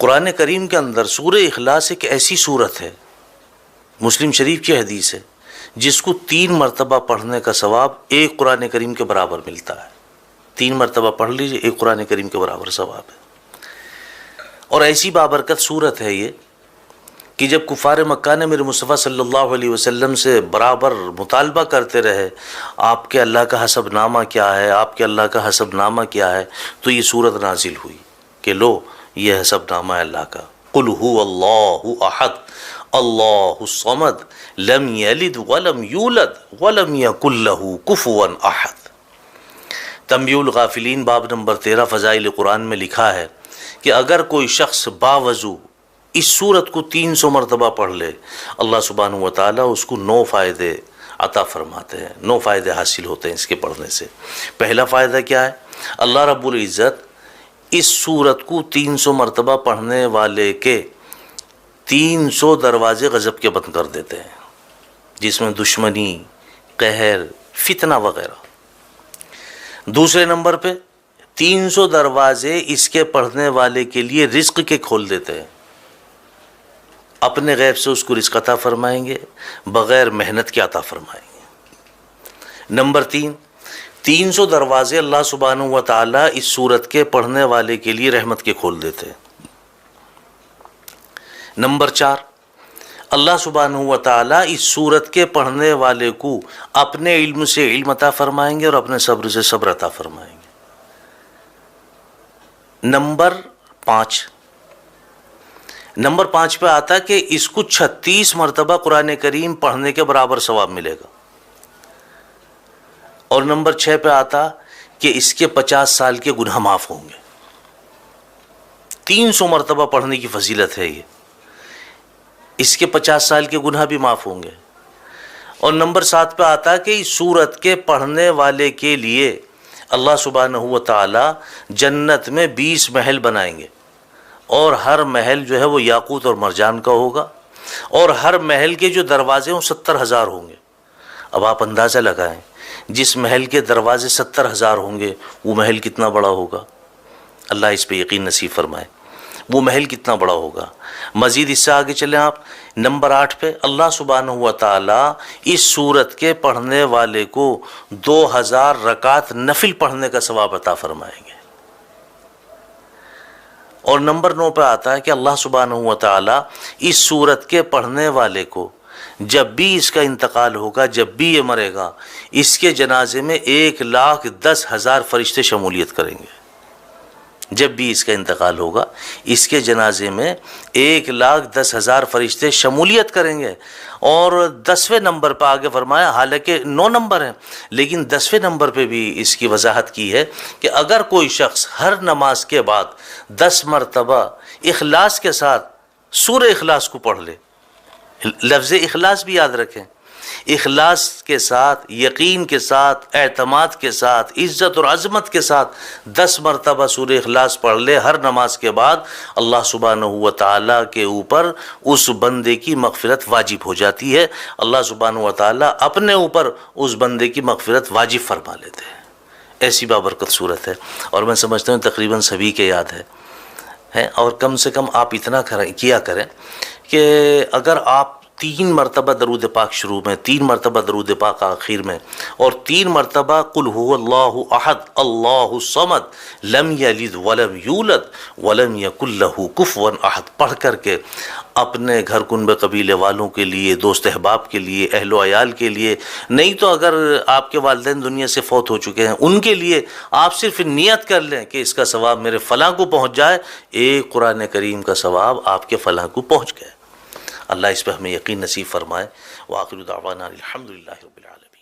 قرآن کریم کے اندر سورہ اخلاص ایک ایسی سورت ہے، مسلم شریف کی حدیث ہے، جس کو 3 مرتبہ پڑھنے کا ثواب ایک قرآن کریم کے برابر ملتا ہے۔ 3 مرتبہ پڑھ لیجئے، ایک قرآن کریم کے برابر ثواب ہے۔ اور ایسی بابرکت سورت ہے یہ کہ جب کفار مکہ نے میرے مصطفیٰ صلی اللہ علیہ وسلم سے برابر مطالبہ کرتے رہے آپ کے اللہ کا حسب نامہ کیا ہے، آپ کے اللہ کا حسب نامہ کیا ہے، تو یہ سورت نازل ہوئی کہ لو یہ حسب نامہ ہے اللہ کا۔ قل هو اللہ احد اللہ الصمد لم یلد ولم یولد ولم یکن لہ کفوا احد۔ تنبیہ الغافلین باب نمبر 13 فضائل قرآن میں لکھا ہے کہ اگر کوئی شخص باوضو اس سورت کو 300 مرتبہ پڑھ لے، اللہ سبحانہ و تعالیٰ اس کو 9 فائدے عطا فرماتے ہیں، 9 فائدے حاصل ہوتے ہیں اس کے پڑھنے سے۔ پہلا فائدہ کیا ہے؟ اللہ رب العزت اس سورت کو 300 مرتبہ پڑھنے والے کے 300 دروازے غضب کے بند کر دیتے ہیں، جس میں دشمنی، قہر، فتنہ وغیرہ۔ دوسرے نمبر پہ 300 دروازے اس کے پڑھنے والے کے لیے رزق کے کھول دیتے ہیں، اپنے غیب سے اس کو رزق عطا فرمائیں گے، بغیر محنت کے عطا فرمائیں گے۔ نمبر 3، 300 دروازے اللہ سبحانہ و تعالیٰ اس سورت کے پڑھنے والے کے لیے رحمت کے کھول دیتے ہیں۔ نمبر 4، اللہ سبحانہ و تعالیٰ اس سورت کے پڑھنے والے کو اپنے علم سے علم عطا فرمائیں گے اور اپنے صبر سے صبر عطا فرمائیں گے۔ نمبر 5 پہ آتا کہ اس کو 36 مرتبہ قرآن کریم پڑھنے کے برابر ثواب ملے گا۔ اور نمبر 6 پہ آتا کہ اس کے 50 سال کے گناہ معاف ہوں گے۔ 300 مرتبہ پڑھنے کی فضیلت ہے یہ، اس کے 50 سال کے گناہ بھی معاف ہوں گے۔ اور نمبر 7 پہ آتا کہ اس سورت کے پڑھنے والے کے لیے اللہ سبحانہ و تعالی جنت میں 20 محل بنائیں گے، اور ہر محل جو ہے وہ یاقوت اور مرجان کا ہوگا، اور ہر محل کے جو دروازے ہیں وہ 70,000 ہوں گے۔ اب آپ اندازہ لگائیں، جس محل کے دروازے 70,000 ہوں گے وہ محل کتنا بڑا ہوگا، اللہ اس پہ یقین نصیب فرمائے، وہ محل کتنا بڑا ہوگا۔ مزید اس سے آگے چلیں آپ، نمبر 8 پہ اللہ سبحانہ و تعالیٰ اس سورت کے پڑھنے والے کو 2000 رکعت نفل پڑھنے کا ثواب عطا فرمائیں گے۔ اور نمبر 9 پہ آتا ہے کہ اللہ سبحانہ و تعالیٰ اس سورت کے پڑھنے والے کو جب بھی اس کا انتقال ہوگا، جب بھی یہ مرے گا، اس کے جنازے میں 1,10,000 فرشتے شمولیت کریں گے۔ جب بھی اس کا انتقال ہوگا، اس کے جنازے میں 1,10,000 فرشتے شمولیت کریں گے۔ اور 10ویں نمبر پہ آگے فرمایا، حالانکہ 9 نمبر ہیں لیکن 10ویں نمبر پہ بھی اس کی وضاحت کی ہے کہ اگر کوئی شخص ہر نماز کے بعد 10 مرتبہ اخلاص کے ساتھ سورہ اخلاص کو پڑھ لے، لفظ اخلاص بھی یاد رکھیں، اخلاص کے ساتھ، یقین کے ساتھ، اعتماد کے ساتھ، عزت اور عظمت کے ساتھ 10 مرتبہ سورہ اخلاص پڑھ لے ہر نماز کے بعد، اللہ سبحانہ و تعالیٰ کے اوپر اس بندے کی مغفرت واجب ہو جاتی ہے۔ اللہ سبحانہ و تعالیٰ اپنے اوپر اس بندے کی مغفرت واجب فرما لیتے ہیں۔ ایسی بابرکت صورت ہے، اور میں سمجھتا ہوں تقریباً سبھی کے یاد ہے۔ اور کم سے کم آپ اتنا کیا کریں کہ اگر آپ 3 مرتبہ درود پاک شروع میں، 3 مرتبہ درود پاک آخر میں، اور 3 مرتبہ قل هو اللہ احد اللہ الصمد لم یلد ولم یولد ولم یکن لہ کفوا احد پڑھ کر کے اپنے گھر کنبے قبیلے والوں کے لیے، دوست احباب کے لیے، اہل و عیال کے لیے، نہیں تو اگر آپ کے والدین دنیا سے فوت ہو چکے ہیں ان کے لیے آپ صرف نیت کر لیں کہ اس کا ثواب میرے فلاں کو پہنچ جائے، ایک قرآن کریم کا ثواب آپ کے فلاں کو پہنچ گئے۔ اللہ اس پہ ہمیں یقین نصیب فرمائے۔ وآخر دعوانا الحمدللہ رب العالمین۔